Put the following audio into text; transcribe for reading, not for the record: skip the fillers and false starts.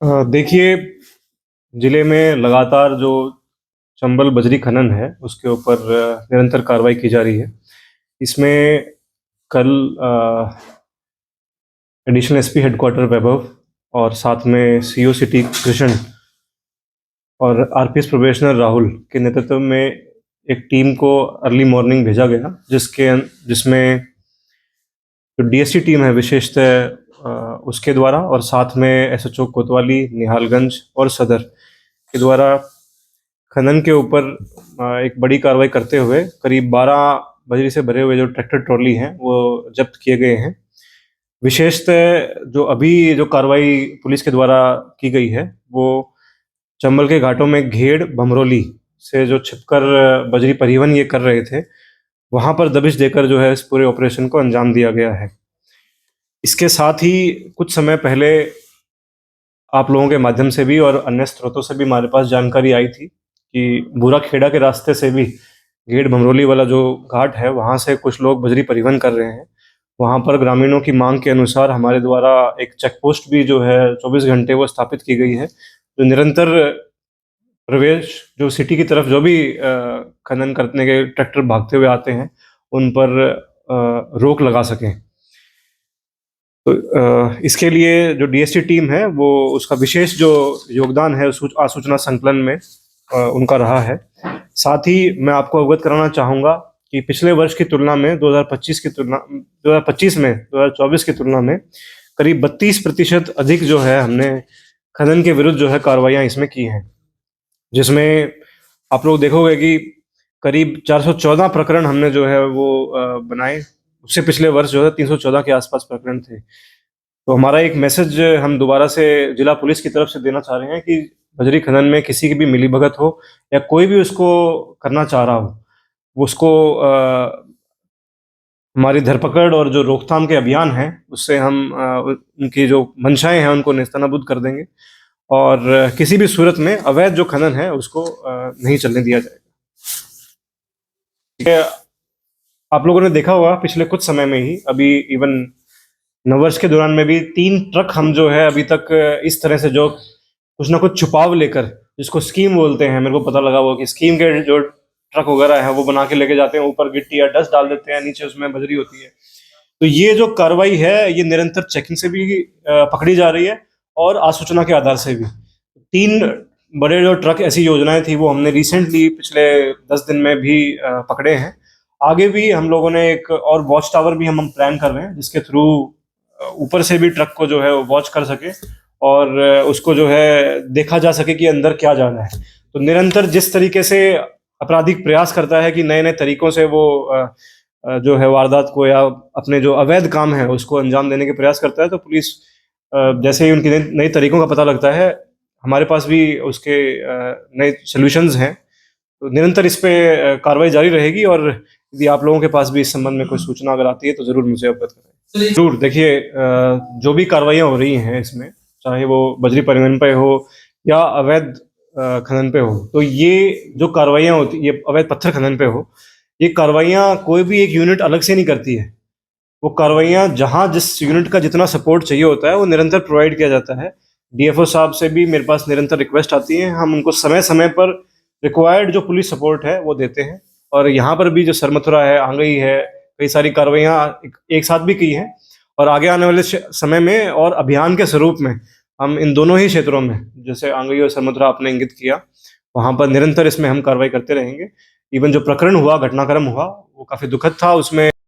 देखिए, जिले में लगातार जो चंबल बजरी खनन है, उसके ऊपर निरंतर कार्रवाई की जा रही है। इसमें कल एडिशनल एसपी हेडक्वार्टर वैभव और साथ में सीओ सिटी कृष्ण और आरपीएस प्रोबेशनर राहुल के नेतृत्व में एक टीम को अर्ली मॉर्निंग भेजा गया, जिसमें जो डीएससी टीम है विशेषतः उसके द्वारा और साथ में एसएचओ कोतवाली, निहालगंज और सदर के द्वारा खनन के ऊपर एक बड़ी कार्रवाई करते हुए करीब 12 बजरी से भरे हुए जो ट्रैक्टर ट्रॉली हैं वो जब्त किए गए हैं। विशेषतः जो कार्रवाई पुलिस के द्वारा की गई है वो चंबल के घाटों में घेड़ भमरोली से जो छिपकर बजरी परिवहन ये कर रहे थे, वहां पर दबिश देकर जो है इस पूरे ऑपरेशन को अंजाम दिया गया है। इसके साथ ही कुछ समय पहले आप लोगों के माध्यम से भी और अन्य स्रोतों से भी हमारे पास जानकारी आई थी कि बूरा खेड़ा के रास्ते से भी गेट भमरोली वाला जो घाट है वहाँ से कुछ लोग बजरी परिवहन कर रहे हैं। वहाँ पर ग्रामीणों की मांग के अनुसार हमारे द्वारा एक चेक पोस्ट भी जो है 24 घंटे वो स्थापित की गई है, जो निरंतर प्रवेश जो सिटी की तरफ जो भी खनन करने के ट्रैक्टर भागते हुए आते हैं उन पर रोक लगा सकें। तो इसके लिए जो डीएसटी टीम है वो उसका विशेष जो योगदान है आसूचना संकलन में उनका रहा है। साथ ही मैं आपको अवगत कराना चाहूँगा कि पिछले वर्ष की तुलना में 2025 में 2024 की तुलना में करीब 32% अधिक जो है हमने खनन के विरुद्ध जो है कार्रवाइयाँ इसमें की हैं, जिसमें आप लोग देखोगे कि करीब 414 प्रकरण हमने जो है वो बनाए। उससे पिछले वर्ष जो है 314 के आसपास प्रकरण थे। तो हमारा एक मैसेज हम दोबारा से जिला पुलिस की तरफ से देना चाह रहे हैं कि बजरी खनन में किसी की भी मिलीभगत हो या कोई भी उसको करना चाह रहा हो, उसको हमारी धरपकड़ और जो रोकथाम के अभियान हैं उससे हम उनकी जो मंशाएं हैं उनको नेस्तनाबूद कर देंगे और किसी भी सूरत में अवैध जो खनन है उसको नहीं चलने दिया जाएगा। ठीक है, आप लोगों ने देखा होगा पिछले कुछ समय में ही अभी इवन नववर्ष के दौरान में भी 3 ट्रक हम जो है अभी तक इस तरह से जो कुछ ना कुछ छुपाव लेकर, जिसको स्कीम बोलते हैं, मेरे को पता लगा वो कि स्कीम के जो ट्रक वगैरह है वो बना के लेके जाते हैं, ऊपर गिट्टी या डस्ट डाल देते हैं, नीचे उसमें बजरी होती है। तो ये जो कार्रवाई है ये निरंतर चेकिंग से भी पकड़ी जा रही है और आसूचना के आधार से भी। 3 बड़े जो ट्रक ऐसी योजनाएं थी वो हमने रिसेंटली पिछले 10 दिन में भी पकड़े हैं। आगे भी हम लोगों ने एक और वॉच टावर भी हम प्लान कर रहे हैं, जिसके थ्रू ऊपर से भी ट्रक को जो है वॉच कर सके और उसको जो है देखा जा सके कि अंदर क्या जा रहा है। तो निरंतर जिस तरीके से आपराधिक प्रयास करता है कि नए नए तरीकों से वो जो है वारदात को या अपने जो अवैध काम है उसको अंजाम देने के प्रयास करता है, तो पुलिस जैसे ही उनकी नई तरीकों का पता लगता है, हमारे पास भी उसके नए सोल्यूशंस हैं। तो निरंतर इस पे कार्रवाई जारी रहेगी और यदि आप लोगों के पास भी इस संबंध में कोई सूचना अगर आती है तो जरूर मुझे अवगत करें। जरूर देखिए, जो भी कार्रवाइयाँ हो रही हैं इसमें, चाहे वो बजरी परिवहन पे हो या अवैध खनन पे हो, तो ये जो कार्रवाइयाँ होती, ये अवैध पत्थर खनन पे हो, ये कार्रवाइयाँ कोई भी एक यूनिट अलग से नहीं करती है। वो कार्रवाइयाँ जहाँ जिस यूनिट का जितना सपोर्ट चाहिए होता है वो निरंतर प्रोवाइड किया जाता है। डीएफओ साहब से भी मेरे पास निरंतर रिक्वेस्ट आती है, हम उनको समय समय पर रिक्वायर्ड जो पुलिस सपोर्ट है वो देते हैं। और यहाँ पर भी जो सरमथुरा है, आंगई है, कई सारी कार्रवाइयाँ एक साथ भी की हैं और आगे आने वाले समय में और अभियान के स्वरूप में हम इन दोनों ही क्षेत्रों में, जैसे आंगई और सरमथुरा आपने इंगित किया, वहाँ पर निरंतर इसमें हम कार्रवाई करते रहेंगे। इवन जो प्रकरण हुआ, घटनाक्रम हुआ, वो काफ़ी दुखद था। उसमें